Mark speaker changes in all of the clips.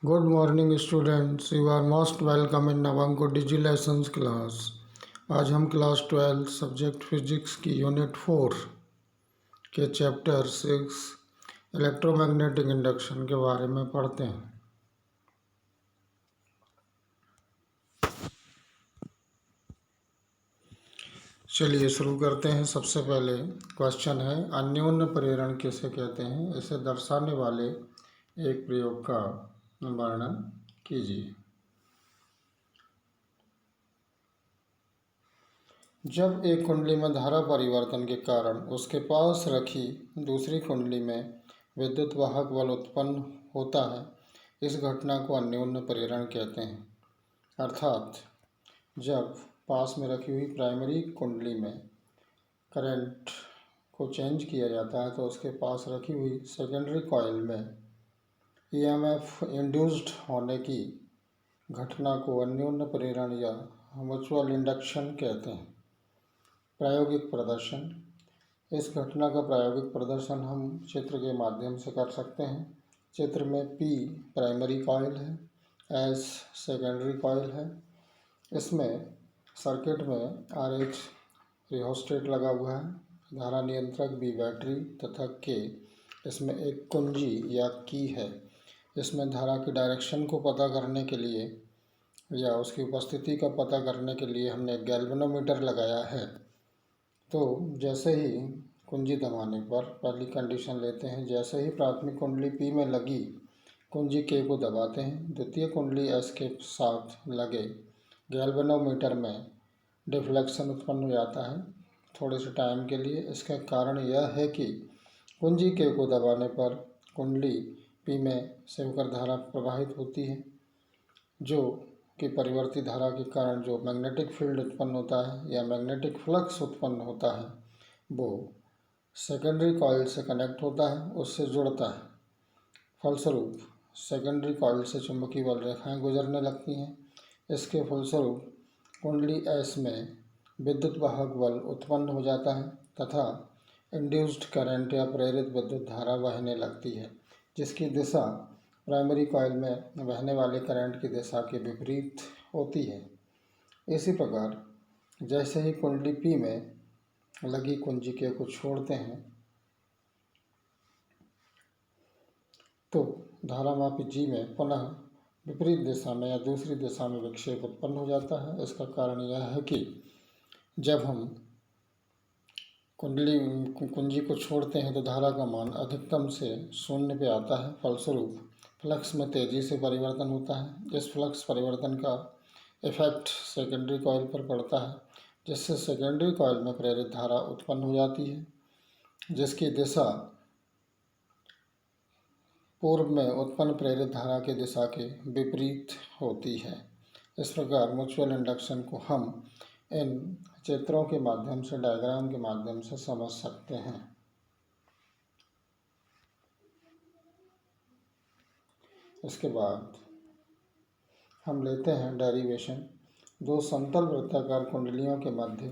Speaker 1: Good morning students, you are most welcome in नवांको digi lessons class. आज हम class 12 subject physics की unit 4 के चैप्टर 6 इलेक्ट्रोमैग्नेटिक इंडक्शन के बारे में पढ़ते हैं। चलिए शुरू करते हैं। सबसे पहले क्वेश्चन है, अन्योन्य प्रेरण किसे कहते हैं? इसे दर्शाने वाले एक प्रयोग का वर्णन कीजिए। जब एक कुंडली में धारा परिवर्तन के कारण उसके पास रखी दूसरी कुंडली में विद्युत वाहक बल उत्पन्न होता है, इस घटना को अन्योन्य प्रेरण कहते हैं। अर्थात जब पास में रखी हुई प्राइमरी कुंडली में करंट को चेंज किया जाता है तो उसके पास रखी हुई सेकेंडरी कॉइल में ईएमएफ इंड्यूस्ड होने की घटना को अन्योन्य प्रेरण या म्यूचुअल इंडक्शन कहते हैं। प्रायोगिक प्रदर्शन। इस घटना का प्रायोगिक प्रदर्शन हम चित्र के माध्यम से कर सकते हैं। चित्र में P प्राइमरी कॉइल है, S सेकेंडरी कॉइल है। इसमें सर्किट में RH रिहोस्टेट लगा हुआ है, धारा नियंत्रक B बैटरी तथा K इसमें एक कुंजी या की है। इसमें धारा की डायरेक्शन को पता करने के लिए या उसकी उपस्थिति का पता करने के लिए हमने गैल्वेनोमीटर लगाया है। तो जैसे ही कुंजी दबाने पर पहली कंडीशन लेते हैं, जैसे ही प्राथमिक कुंडली P में लगी कुंजी K को दबाते हैं, द्वितीय कुंडली S के साथ लगे गैल्वेनोमीटर में डिफ्लेक्शन उत्पन्न हो जाता है थोड़े से टाइम के लिए। इसका कारण यह है कि कुंजी K को दबाने पर कुंडली P में से होकर धारा प्रवाहित होती है, जो कि परिवर्ती धारा के कारण जो मैग्नेटिक फील्ड उत्पन्न होता है या मैग्नेटिक फ्लक्स उत्पन्न होता है वो सेकेंडरी कॉइल से कनेक्ट होता है, उससे जुड़ता है। फलस्वरूप सेकेंडरी कॉइल से चुंबकीय बल रेखाएं गुजरने लगती हैं। इसके फलस्वरूप कुंडली S में विद्युत वाहक बल उत्पन्न हो जाता है तथा इंड्यूस्ड करंट या प्रेरित विद्युत धारा बहने लगती है, जिसकी दिशा प्राइमरी कॉइल में बहने वाले करंट की दिशा के विपरीत होती है। इसी प्रकार जैसे ही कुंडली P में लगी कुंजी K को छोड़ते हैं तो धारामापी G में पुनः विपरीत दिशा में या दूसरी दिशा में विक्षेप उत्पन्न हो जाता है। इसका कारण यह है कि जब हम कुंजी को छोड़ते हैं तो धारा का मान अधिकतम से शून्य पे आता है। फलस्वरूप फ्लक्स में तेज़ी से परिवर्तन होता है। इस फ्लक्स परिवर्तन का इफेक्ट सेकेंडरी कॉइल पर पड़ता है, जिससे सेकेंडरी कॉइल में प्रेरित धारा उत्पन्न हो जाती है, जिसकी दिशा पूर्व में उत्पन्न प्रेरित धारा की दिशा के विपरीत होती है। इस प्रकार म्यूचुअल इंडक्शन को हम इन चित्रों के माध्यम से, डायग्राम के माध्यम से समझ सकते हैं। इसके बाद हम लेते हैं डेरिवेशन। दो समतल वृत्ताकार कुंडलियों के मध्य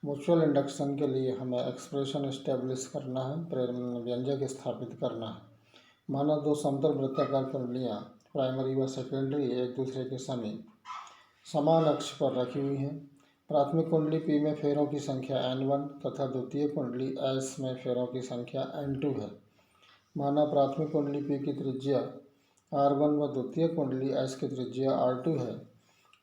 Speaker 1: म्यूचुअल इंडक्शन के लिए हमें एक्सप्रेशन इस्टेब्लिश करना है, प्रेरण व्यंजक स्थापित करना है। माना दो समतल वृत्ताकार कुंडलियाँ प्राइमरी व सेकेंडरी एक दूसरे के समीप समान अक्ष पर रखी हुई हैं। प्राथमिक कुंडली P में फेरों की संख्या N1 तथा द्वितीय कुंडली S में फेरों की संख्या N2 है। माना प्राथमिक कुंडली P की त्रिज्या R1 व द्वितीय कुंडली S की त्रिज्या R2 है।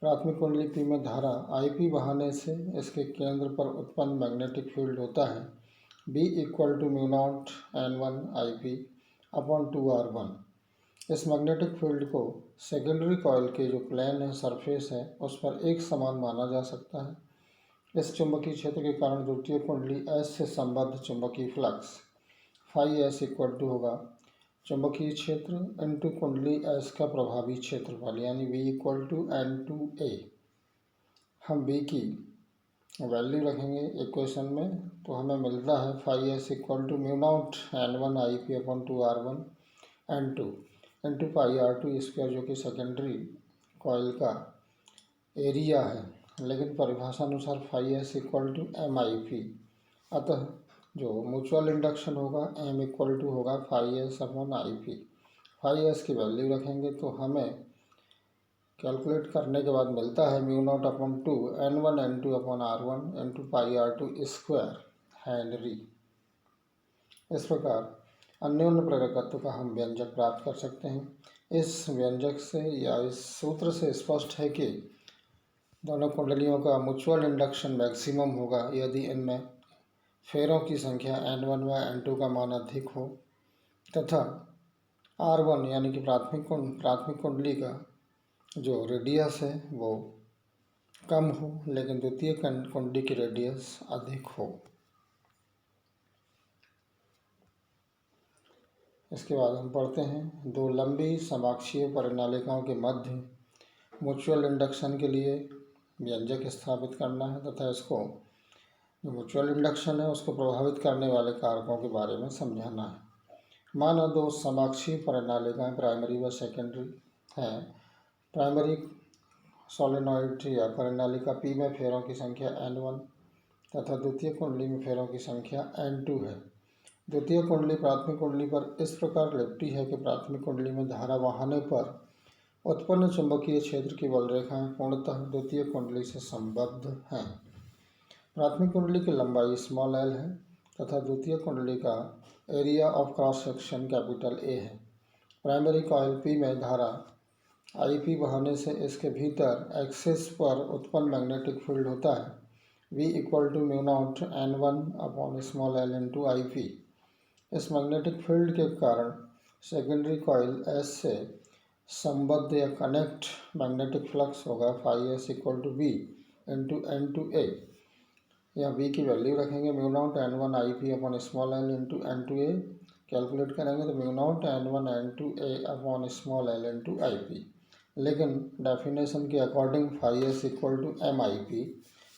Speaker 1: प्राथमिक कुंडली P में धारा IP बहाने से इसके केंद्र पर उत्पन्न मैग्नेटिक फील्ड होता है B = μ0 N1 IP upon 2R1। इस मैग्नेटिक फील्ड को सेकेंडरी कॉइल के जो प्लेन है, सरफेस है, उस पर एक समान माना जा सकता है। इस चुंबकीय क्षेत्र के कारण द्वितीय कुंडली S से संबद्ध चुंबकीय फ्लक्स फाई S = होगा चुंबकीय क्षेत्र इनटू कुंडली S का प्रभावी क्षेत्रफल, यानी V = N2A। हम B की वैल्यू रखेंगे इक्वेशन में तो हमें मिलता है phi S = μ0 N1 IP upon 2R1 N2 into pi R2², जो कि सेकेंडरी कॉइल का एरिया है, लेकिन परिभाषा अनुसार फाई S = MIP। अतः जो म्यूचुअल इंडक्शन होगा M = होगा phi S upon IP। Phi S की वैल्यू रखेंगे तो हमें कैलकुलेट करने के बाद मिलता है mu naught upon 2 N1 N2 upon R1 into pi R2 square henry. इस प्रकार अन्योन्य प्रेरकत्व का हम व्यंजक प्राप्त कर सकते हैं। इस व्यंजक से या इस सूत्र से स्पष्ट है कि दोनों कुंडलियों का म्यूचुअल इंडक्शन मैक्सिमम होगा यदि इनमें फेरों की संख्या N1 व N2 का मान अधिक हो तथा R1 यानी कि प्राथमिक कुंडली का जो रेडियस है वो कम हो लेकिन द्वितीय कुंडली की रेडियस अधिक हो। इसके बाद हम पढ़ते हैं दो लंबी समाक्षीय परिनालिकाओं के मध्य म्यूचुअल इंडक्शन के लिए व्यंजक स्थापित करना है तथा इसको जो म्यूचुअल इंडक्शन है उसको प्रभावित करने वाले कारकों के बारे में समझाना है। माना दो समाक्षीय परिनालिकाएं प्राइमरी व सेकेंडरी हैं। प्राइमरी सोलेनॉइड या परिनालिका P में फेरों की संख्या N1 तथा द्वितीय कुंडली में फेरों की संख्या N2 है। द्वितीय कुंडली प्राथमिक कुंडली पर इस प्रकार लिपटी है कि प्राथमिक कुंडली में धारा बहाने पर उत्पन्न चुंबकीय क्षेत्र की बल रेखाएं पूर्णतः द्वितीय कुंडली से संबद्ध हैं। प्राथमिक कुंडली की लंबाई स्मॉल l है तथा द्वितीय कुंडली का area of cross section capital A है। प्राइमरी कॉइल P में धारा IP बहाने से इसके भीतर एक्सिस पर उत्पन्न मैग्नेटिक फील्ड होता है V equal to mu naught N1 upon small l into IP। इस मैग्नेटिक फील्ड के कारण सेकेंडरी कॉइल S से संबद्ध या कनेक्ट मैग्नेटिक फ्लक्स होगा phi S equal to B into N2A। यहाँ B की वैल्यू रखेंगे mu naught N1 IP upon small l into N2A। Calculate करेंगे तो mu naught N1 N2A upon small l into IP। लेकिन definition के according phi S equal to MIP।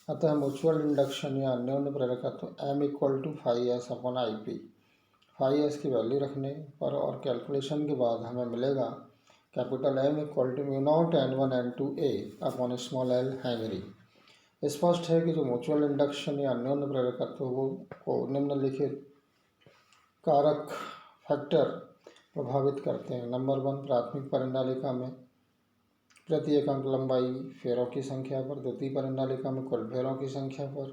Speaker 1: अतः mutual induction या अन्योन्य प्रेरकत्व M equal to phi S upon IP। Phi S की value रखने पर और कैलकुलेशन के बाद हमें मिलेगा capital M equal to mu naught N1 N2A upon small l henry. स्पष्ट है कि जो म्यूचुअल इंडक्शन या अन्योन्य प्रेरकत्व को निम्नलिखित कारक फैक्टर प्रभावित करते हैं। नंबर 1, प्राथमिक परिनालिका में प्रति एकांक लंबाई फेरों की संख्या पर, द्वितीय परिनालिका में कुल फेरों की संख्या पर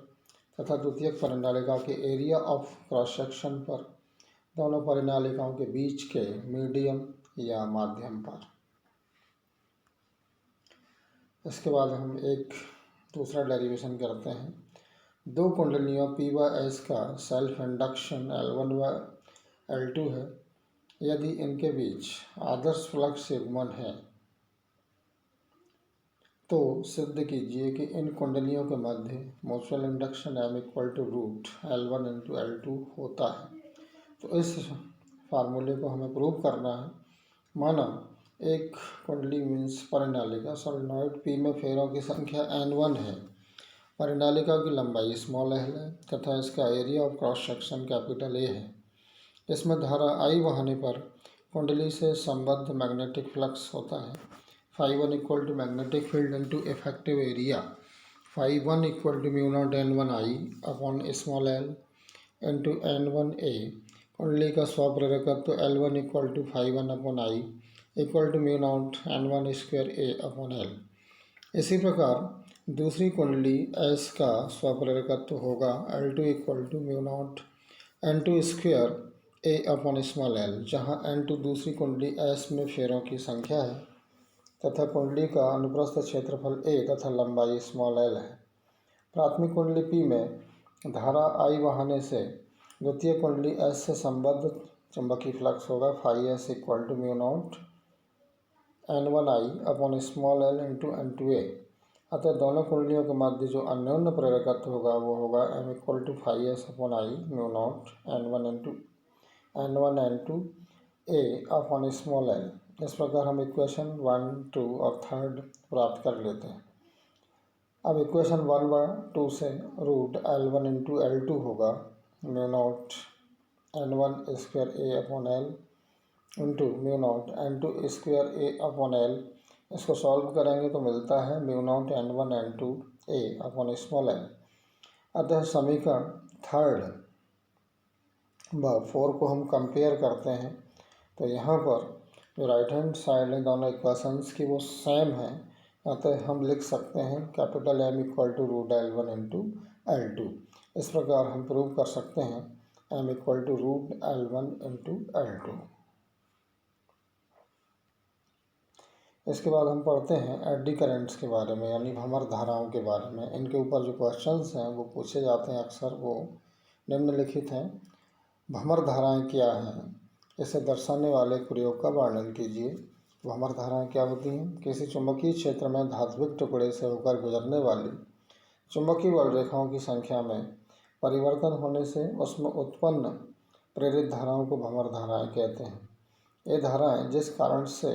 Speaker 1: तथा द्वितीयक परिनालिका के एरिया ऑफ क्रॉस सेक्शन पर, दोनों परिनालिकाओं के बीच के मीडियम या माध्यम पर। इसके बाद हम एक दूसरा डेरिवेशन करते हैं। दो कुंडलियों P व S का सेल्फ इंडक्शन L1 व L2 है। यदि इनके बीच आदर्श फ्लक्स युग्मन है तो सिद्ध कीजिए कि इन कुंडलियों के मध्य mutual induction M equal to root L1 into L2 होता है। तो इस फार्मूले को हमें प्रूव करना है। माना एक कुंडली मीन्स परिनालिका सोलेनॉइड P में फेरों की संख्या N1 है। परिनालिका की लंबाई स्मॉल l है तथा इसका area of cross section capital A है। इसमें धारा I बहाने पर कुंडली से संबद्ध मैग्नेटिक फ्लक्स होता है। Phi 1 equal to magnetic field into effective area. Phi 1 equal to mu naught N1 I upon small l into N1A। कुंडली का स्वप्रेरकत्व L1 equal to phi 1 upon I equal to mu naught N1 square A upon L। इसी प्रकार दूसरी कुंडली S का स्वप्रेरकत्व होगा L2 equal to mu naught N2 square A upon small l, जहाँ N2 दूसरी कुंडली S में फेरों की संख्या है तथा कुंडली का अनुप्रस्थ क्षेत्रफल A तथा लंबाई स्मॉल l है। प्राथमिक कुंडली P में धारा I बहाने से द्वितीय कुंडली S से संबद्ध चुंबकीय फ्लक्स होगा phi S equal to mu naught N1 I upon small l into N2A। अतः दोनों कुंडलियों के मध्य जो अन्योन्य प्रेरकत्व होगा वो होगा M equal to phi S upon I mu naught N1 N2 A upon small l। इस प्रकार हम इक्वेशन 1, 2 और 3 प्राप्त कर लेते हैं। अब इक्वेशन 1 व 2 से रूट L1 इंटू L2 होगा mu naught N1 square A upon L into mu naught N2 square A upon L। इसको सॉल्व करेंगे तो मिलता है mu naught N1 N2 A upon small l। अतः समीकरण 3 व 4 को हम कंपेयर करते हैं तो यहाँ पर जो राइट हैंड साइड है दोनों इक्वेशंस की वो सेम है, अतः हम लिख सकते हैं capital M equal to root L1 into L2। इस प्रकार हम प्रूव कर सकते हैं M equal to root L1 into L2। इसके बाद हम पढ़ते हैं एडी करेंट्स के बारे में, यानी भंवर धाराओं के बारे में। इनके ऊपर जो क्वेश्चंस हैं वो पूछे जाते हैं अक्सर, वो निम्नलिखित हैं। भंवर धाराएं क्या हैं, इसे दर्शाने वाले प्रयोग का वर्णन कीजिए। भंवर धाराएं क्या होती हैं? किसी चुंबकीय क्षेत्र में धात्विक टुकड़े से होकर गुजरने वाली चुंबकीय बल रेखाओं की संख्या में परिवर्तन होने से उसमें उत्पन्न प्रेरित धाराओं को भंवर धाराएं कहते हैं। ये धाराएं जिस कारण से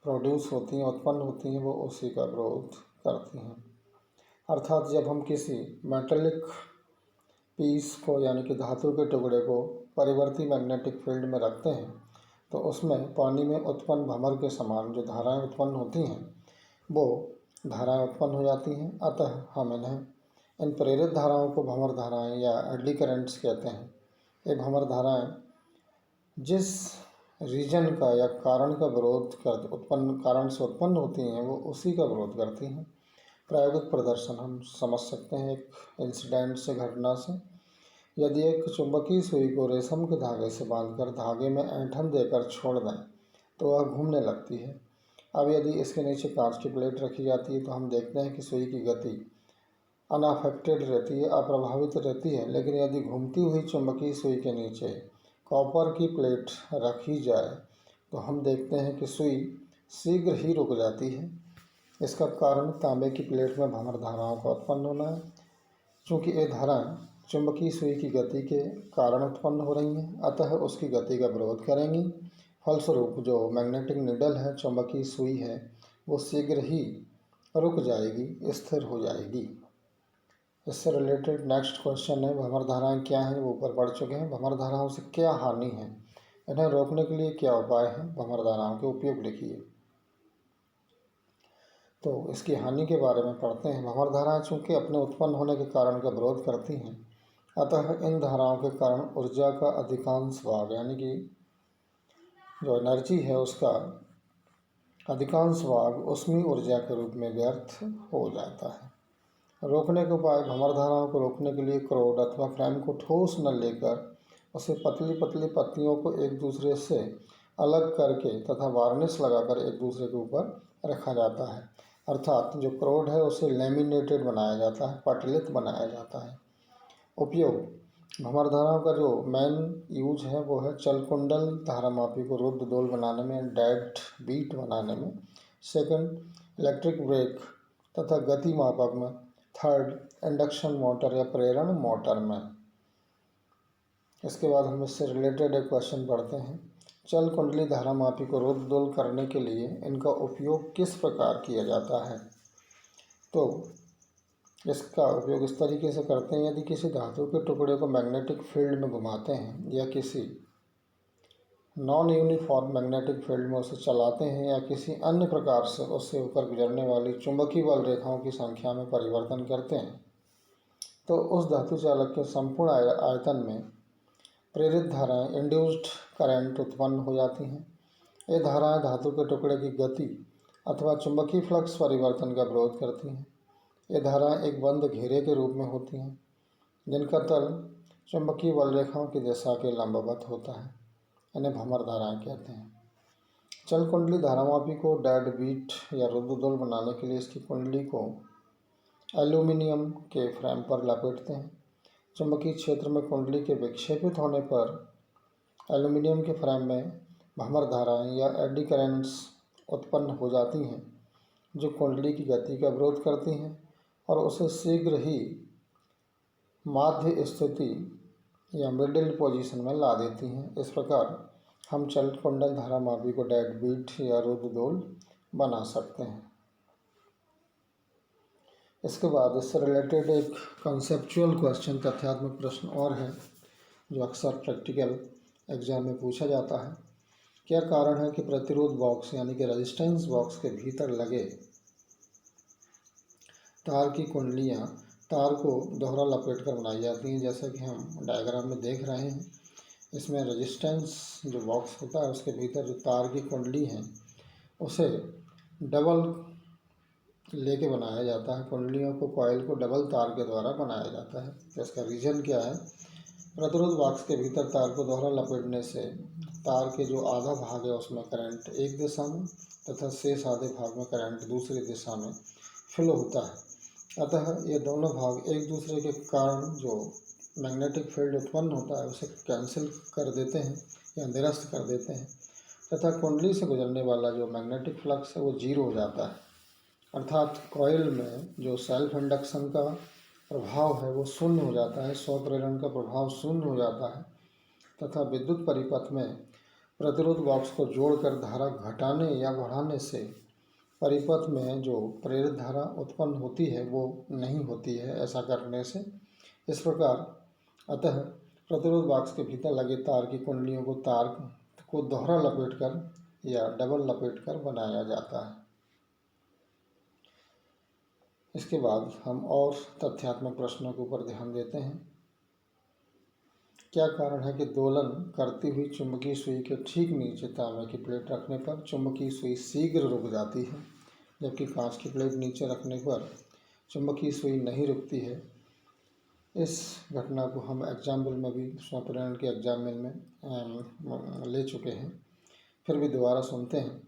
Speaker 1: प्रोड्यूस होती हैं, उत्पन्न होती हैं, वो उसी का विरोध करती हैं। अर्थात जब हम किसी मेटेलिक पीस को यानी कि धातु के टुकड़े को परिवर्ती मैग्नेटिक फील्ड में रखते हैं तो उसमें पानी में उत्पन्न भंवर के समान जो धाराएं उत्पन्न होती हैं वो धाराएं उत्पन्न हो जाती हैं। अतः हम इन प्रेरित धाराओं को भंवर धाराएं या एडी करंट्स कहते हैं। ये भंवर धाराएं जिस रीजन का या कारण का विरोध कर कारण से उत्पन्न होती हैं वो उसी का विरोध करती हैं। प्रायोगिक प्रदर्शन हम समझ सकते हैं एक इंसिडेंट से, घटना से। यदि एक चुंबकीय सुई को रेशम के धागे से बांधकर धागे में ऐंठन देकर छोड़ दें तो वह घूमने लगती है। अब यदि इसके नीचे कांच की प्लेट रखी जाती है तो हम देखते हैं कि सुई की गति अनअफेक्टेड रहती है, अप्रभावित रहती है। लेकिन यदि घूमती हुई चुंबकीय सुई के नीचे कॉपर की प्लेट रखी जाए तो हम देखते हैं कि सुई शीघ्र ही रुक जाती है। इसका कारण तांबे की प्लेट में भंवर धाराओं का उत्पन्न होना है। चूँकि ये धाराएं चुंबकीय सुई की गति के कारण उत्पन्न हो रही हैं, अतः उसकी गति का विरोध करेंगी। फलस्वरूप जो मैग्नेटिक निडल है, चुंबकीय सुई है, वो शीघ्र ही रुक जाएगी, स्थिर हो जाएगी। इससे रिलेटेड नेक्स्ट क्वेश्चन है भंवर धाराएं क्या हैं, वो ऊपर पढ़ चुके हैं। भंवर धाराओं से क्या हानि है, इन्हें रोकने के लिए क्या उपाय हैं, भंवर धाराओं के उपयोग लिखिए। तो इसकी हानि के बारे में पढ़ते हैं। भंवर धाराएं चूँकि अपने उत्पन्न होने के कारण का विरोध करती हैं, अतः इन धाराओं के कारण ऊर्जा का अधिकांश भाग यानी कि जो एनर्जी है उसका अधिकांश भाग ऊष्मीय ऊर्जा के रूप में व्यर्थ हो जाता है। रोकने के उपाय। भंवर धाराओं को रोकने के लिए क्रोड अथवा फ्रेम को ठोस न लेकर उसे पतली पतली पत्तियों को एक दूसरे से अलग करके तथा वार्निश लगाकर एक दूसरे के ऊपर रखा जाता है। अर्थात जो क्रोड है उसे लेमिनेटेड बनाया जाता है, पटलित बनाया जाता है। उपयोग। भंवर धाराओं का जो मेन यूज है वो है चलकुंडल धारामापी को रुद्ध दोल बनाने में, डेड बीट बनाने में। सेकंड, इलेक्ट्रिक ब्रेक तथा गति मापक में। थर्ड, इंडक्शन मोटर या प्रेरण मोटर में। इसके बाद हम इससे रिलेटेड एक क्वेश्चन पढ़ते हैं। चल कुंडली धारामापी को रुद्ध दोल करने के लिए इनका उपयोग किस प्रकार किया जाता है? तो इसका उपयोग इस तरीके से करते हैं, यदि किसी धातु के टुकड़े को मैग्नेटिक फील्ड में घुमाते हैं या किसी नॉन यूनिफॉर्म मैग्नेटिक फील्ड में उसे चलाते हैं या किसी अन्य प्रकार से उससे होकर गुजरने वाली चुंबकीय बल रेखाओं की संख्या में परिवर्तन करते हैं तो उस धातु चालक के संपूर्ण आयतन में प्रेरित धाराएं इंड्यूस्ड करंट उत्पन्न हो जाती हैं। ये धाराएं धातु के टुकड़े की गति अथवा चुंबकीय फ्लक्स परिवर्तन का विरोध करती हैं। ये धाराएं एक बंद घेरे के रूप में होती हैं जिनका तल चुंबकीय बल रेखाओं की दिशा के लंबवत होता है। इन्हें भंवर धाराएं कहते हैं। चल कुंडली धारामापी को डेड बीट या रुद्ध दोल बनाने के लिए इसकी कुंडली को एल्यूमिनियम के फ्रेम पर लपेटते हैं। चुंबकीय क्षेत्र में कुंडली के विक्षेपित होने पर एल्यूमिनियम के फ्रेम में भंवर धाराएं या एडी करंट्स उत्पन्न हो जाती हैं जो कुंडली की गति का विरोध करती हैं और उसे शीघ्र ही माध्य स्थिति या मिडिल पोजीशन में ला देती हैं। इस प्रकार हम चल कुंडल धारामापी को डेड बीट या रुद्ध दोल बना सकते हैं। इसके बाद इससे रिलेटेड एक कंसेप्चुअल क्वेश्चन, तथ्यात्मक प्रश्न और है जो अक्सर प्रैक्टिकल एग्जाम में पूछा जाता है। क्या कारण है कि प्रतिरोध बॉक्स यानी कि रेजिस्टेंस बॉक्स के भीतर लगे तार की कुंडलियाँ तार को दोहरा लपेट कर बनाई जाती हैं, जैसा कि हम डायग्राम में देख रहे हैं। इसमें रेजिस्टेंस जो बॉक्स होता है उसके भीतर जो तार की कुंडली है उसे डबल लेके बनाया जाता है। कुंडलियों को, कॉइल को डबल तार के द्वारा बनाया जाता है। तो इसका रीज़न क्या है? प्रतिरोध बॉक्स के भीतर तार को दोहरा लपेटने से तार के जो आधा भाग है उसमें करंट एक दिशा में तथा शेष आधे भाग में करंट दूसरी दिशा में फ्लो होता है। अतः ये दोनों भाग एक दूसरे के कारण जो मैग्नेटिक फील्ड उत्पन्न होता है उसे कैंसिल कर देते हैं या निरस्त कर देते हैं तथा कुंडली से गुजरने वाला जो मैग्नेटिक फ्लक्स है वो जीरो हो जाता है। अर्थात कॉइल में जो सेल्फ इंडक्शन का प्रभाव है वो शून्य हो जाता है, स्व प्रेरण का प्रभाव शून्य हो जाता है तथा विद्युत परिपथ में प्रतिरोध बॉक्स को जोड़कर धारा घटाने या बढ़ाने से परिपथ में जो प्रेरित धारा उत्पन्न होती है वो नहीं होती है ऐसा करने से। इस प्रकार अतः प्रतिरोध बॉक्स के भीतर लगे तार की कुंडलियों को तार को दोहरा लपेटकर या डबल लपेटकर बनाया जाता है। इसके बाद हम और तथ्यात्मक प्रश्नों के ऊपर ध्यान देते हैं। क्या कारण है कि दोलन करती हुई चुंबकीय सुई के ठीक नीचे तांबे की प्लेट रखने पर चुंबकीय सुई शीघ्र रुक जाती है, जबकि कांच की प्लेट नीचे रखने पर चुंबकीय सुई नहीं रुकती है? इस घटना को हम एग्जाम्पल में भी, स्वप्रेरण के एग्जाम्पल में ले चुके हैं, फिर भी दोबारा सुनते हैं।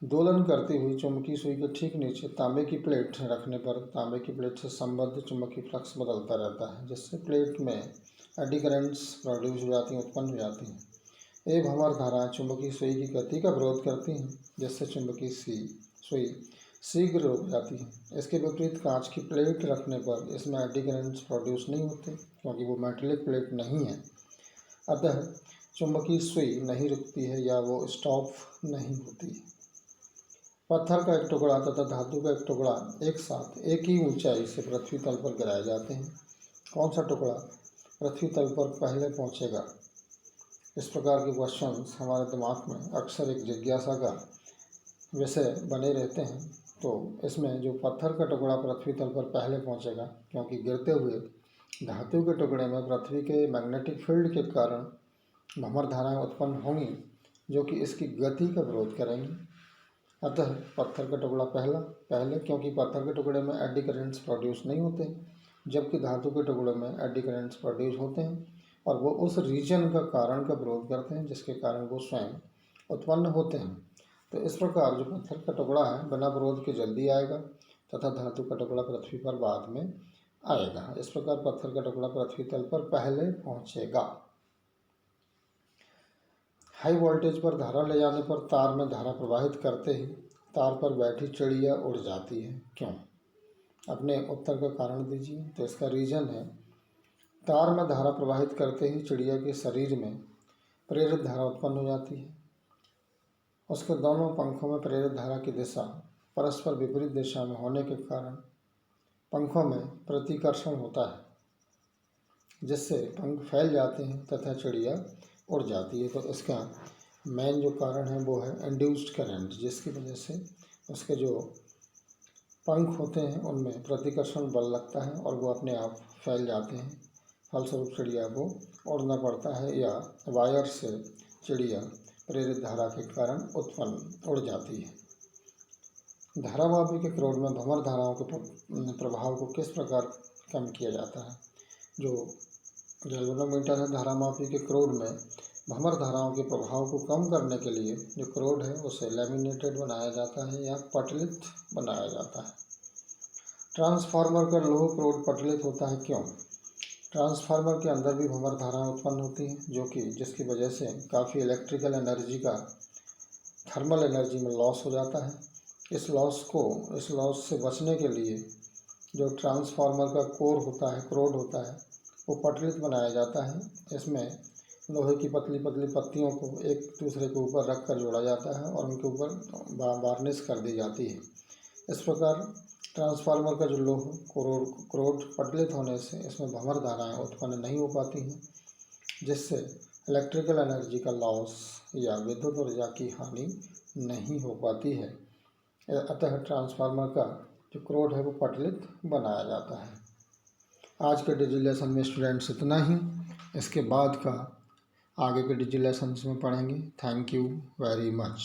Speaker 1: दोलन करती हुई चुंबकीय सुई के ठीक नीचे तांबे की प्लेट रखने पर तांबे की प्लेट से संबद्ध चुंबकीय फ्लक्स बदलता रहता है, जिससे प्लेट में एडी करंट्स प्रोड्यूस हो जाती हैं, उत्पन्न हो जाती हैं। ये भंवर धाराएं चुंबकीय सुई की गति का विरोध करती हैं, जिससे चुंबकीय सुई शीघ्र रुक जाती है। इसके विपरीत कांच की प्लेट रखने पर इसमें एडी करंट्स प्रोड्यूस नहीं होते, क्योंकि वो मेटेलिक प्लेट नहीं है। अतः चुंबकीय सुई नहीं रुकती है या वो स्टॉप नहीं होती। पत्थर का एक टुकड़ा तथा धातु का एक टुकड़ा एक साथ एक ही ऊंचाई से पृथ्वी तल पर गिराए जाते हैं। कौन सा टुकड़ा पृथ्वी तल पर पहले पहुंचेगा? इस प्रकार के क्वेश्चंस हमारे दिमाग में अक्सर एक जिज्ञासा का विषय बने रहते हैं। तो इसमें जो पत्थर का टुकड़ा पृथ्वी तल पर पहले पहुंचेगा, क्योंकि गिरते हुए धातु के टुकड़े में पृथ्वी के मैग्नेटिक फील्ड के कारण भंवर धाराएं उत्पन्न होंगी जो कि इसकी गति का विरोध करेंगी। अतः पत्थर का टुकड़ा पहले, क्योंकि पत्थर के टुकड़े में एडी करंट्स प्रोड्यूस नहीं होते, जबकि धातु के टुकड़े में एडी करंट्स प्रोड्यूस होते हैं और वो उस रीजन का कारण का विरोध करते हैं जिसके कारण वो स्वयं उत्पन्न होते हैं। तो इस प्रकार जो पत्थर का टुकड़ा है बिना विरोध के जल्दी आएगा तथा धातु का टुकड़ा पृथ्वी पर बाद में आएगा। इस प्रकार पत्थर का टुकड़ा पृथ्वी तल पर पहले पहुँचेगा। हाई वोल्टेज पर धारा ले जाने पर तार में धारा प्रवाहित करते ही तार पर बैठी चिड़िया उड़ जाती है, क्यों? अपने उत्तर का कारण दीजिए। तो इसका रीज़न है, तार में धारा प्रवाहित करते ही चिड़िया के शरीर में प्रेरित धारा उत्पन्न हो जाती है। उसके दोनों पंखों में प्रेरित धारा की दिशा परस्पर विपरीत दिशा में होने के कारण पंखों में प्रतिकर्षण होता है, जिससे पंख फैल जाते हैं तथा चिड़िया उड़ जाती है। तो इसका मेन जो कारण है वो है इंड्यूस्ड करंट, जिसकी वजह से उसके जो पंख होते हैं उनमें प्रतिकर्षण बल लगता है और वो अपने आप फैल जाते हैं। फलस्वरूप चिड़िया को उड़ना पड़ता है या वायर से चिड़िया प्रेरित धारा के कारण उत्पन्न उड़ जाती है। धारामापी के क्रोध में भंवर धाराओं के प्रभाव को किस प्रकार कम किया जाता है? जो गैल्वेनोमीटर है, धारामापी के क्रोध में भंवर धाराओं के प्रभाव को कम करने के लिए जो क्रोड है उसे लैमिनेटेड बनाया जाता है या पटलित बनाया जाता है। ट्रांसफार्मर का लोह क्रोड पटलित होता है, क्यों? ट्रांसफार्मर के अंदर भी भंवर धाराएं उत्पन्न होती हैं जिसकी वजह से काफ़ी इलेक्ट्रिकल एनर्जी का थर्मल एनर्जी में लॉस हो जाता है। इस लॉस से बचने के लिए जो ट्रांसफार्मर का कोर होता है, क्रोड होता है, वो पटलित बनाया जाता है। इसमें लोहे की पतली पतली पत्तियों को एक दूसरे के ऊपर रख कर जोड़ा जाता है और उनके ऊपर वार्निश कर दी जाती है। इस प्रकार ट्रांसफार्मर का जो लोह क्रोड पटलित होने से इसमें भंवर धाराएं उत्पन्न नहीं हो पाती हैं, जिससे इलेक्ट्रिकल एनर्जी का लॉस या विद्युत ऊर्जा की हानि नहीं हो पाती है। अतः ट्रांसफार्मर का जो क्रोड है वो पटलित बनाया जाता है। आज के डिजिटल लेसन में स्टूडेंट्स इतना ही। इसके बाद का आगे के डिजी लेसन्स में पढ़ेंगे। Thank you very much.